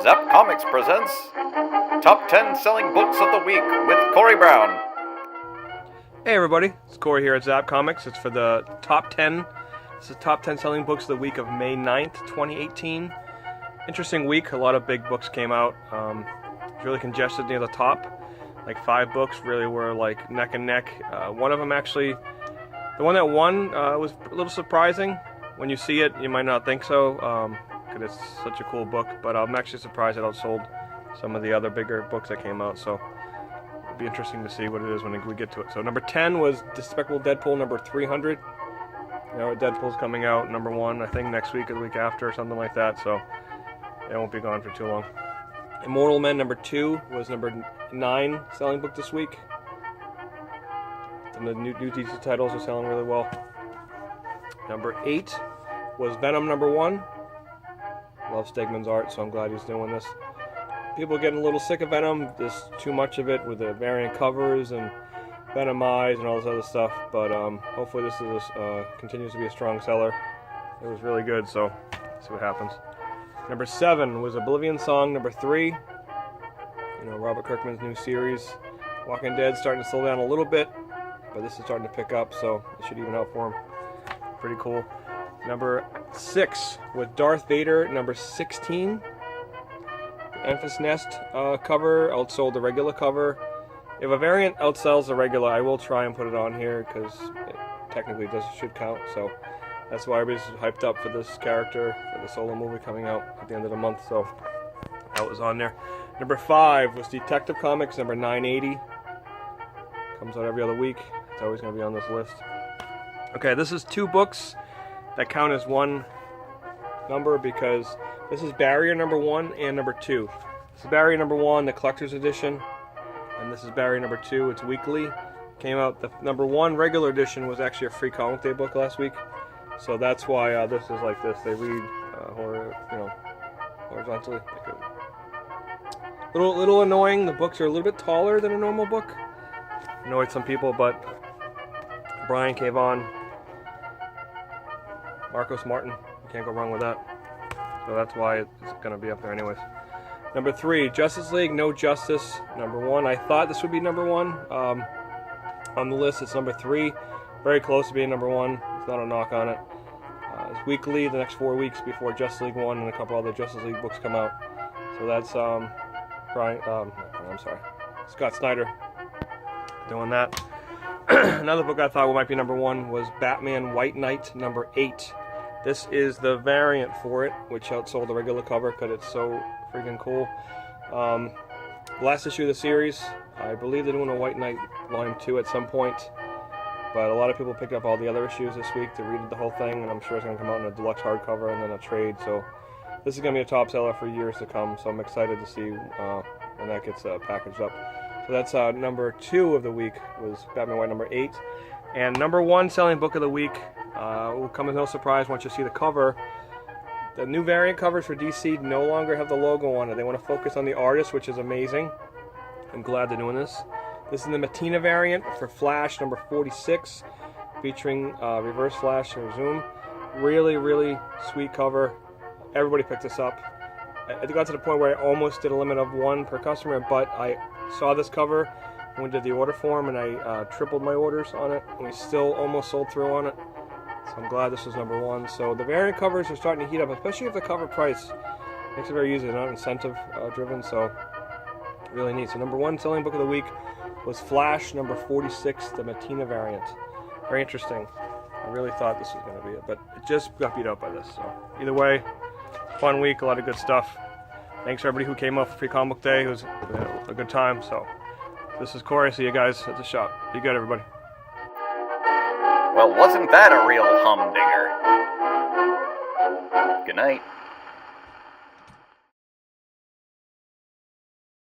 Zap Comics presents Top 10 Selling Books of the Week with Corey Brown. Hey everybody, it's Corey here at Zap Comics. It's for the top 10. This is top 10 selling books of the week of May 9th, 2018. Interesting week. A lot of big books came out. It was really congested near the top. Like 5 books really were like neck and neck. One of them actually, the one that won was a little surprising. When you see it, you might not think so, because it's such a cool book. But I'm actually surprised it outsold some of the other bigger books that came out. So it'll be interesting to see what it is when we get to it. So number 10 was Despicable Deadpool number 300. You know, Deadpool's coming out number 1, I think next week or the week after or something like that. So it won't be gone for too long. Immortal Men number 2 was number 9 selling book this week. And the new DC titles are selling really well. Number 8 was Venom number 1. Love Stegman's art, so I'm glad he's doing this. People are getting a little sick of Venom. There's too much of it with the variant covers and Venom eyes and all this other stuff. But hopefully this is continues to be a strong seller. It was really good, so let's see what happens. Number 7 was Oblivion Song number 3. You know, Robert Kirkman's new series. Walking Dead's starting to slow down a little bit, but this is starting to pick up, so it should even out for him. Pretty cool. Number 6 with Darth Vader, number 16. The Enfys Nest cover outsold the regular cover. If a variant outsells the regular, I will try and put it on here because it technically should count. So that's why everybody's hyped up for this character for the solo movie coming out at the end of the month. So that was on there. Number 5 was Detective Comics, number 980. Comes out every other week. It's always going to be on this list. Okay, this is 2 books that count as one number because this is Barrier number 1 and number 2. This is Barrier number 1, the collector's edition, and this is Barrier number 2. It's weekly. Came out, the number 1 regular edition was actually a free comic day book last week, so that's why this is like this. They read horizontally. Little annoying. The books are a little bit taller than a normal book. Annoyed some people, but Brian Cavon, Marcos Martin, you can't go wrong with that. So that's why it's going to be up there anyways. Number 3, Justice League No Justice, number 1. I thought this would be number 1 on the list. It's number 3, very close to being number 1. It's not a knock on it. It's weekly, the next 4 weeks before Justice League 1 and a couple other Justice League books come out. So that's Scott Snyder doing that. Another book I thought might be number 1 was Batman White Knight number 8. This is the variant for it, which outsold the regular cover because it's so freaking cool. Last issue of the series, I believe they're doing a White Knight volume 2 at some point, but a lot of people picked up all the other issues this week to read the whole thing, and I'm sure it's going to come out in a deluxe hardcover and then a trade, so this is going to be a top seller for years to come, so I'm excited to see when that gets packaged up. So that's number 2 of the week was Batman White number 8. And number 1 selling book of the week will come as no surprise once you see the cover. The new variant covers for DC no longer have the logo on it. They want to focus on the artist, which is amazing. I'm glad they're doing this. This is the Matina variant for Flash number 46, featuring Reverse Flash or Zoom. Really, really sweet cover. Everybody picked this up. It got to the point where I almost did a limit of 1 per customer, but I saw this cover when we did the order form, and I tripled my orders on it, and we still almost sold through on it. So I'm glad this was number 1. So the variant covers are starting to heat up, especially if the cover price makes it very easy. They're not incentive driven, so really neat. So number 1 selling book of the week was Flash number 46, the Matina variant. Very interesting. I really thought this was going to be it, but it just got beat up by this. So either way, fun week, a lot of good stuff. Thanks for everybody who came out for Free Comic Book Day. It was a good time. So this is Corey. See you guys at the shop. Be good, everybody. Well, wasn't that a real humdinger? Good night.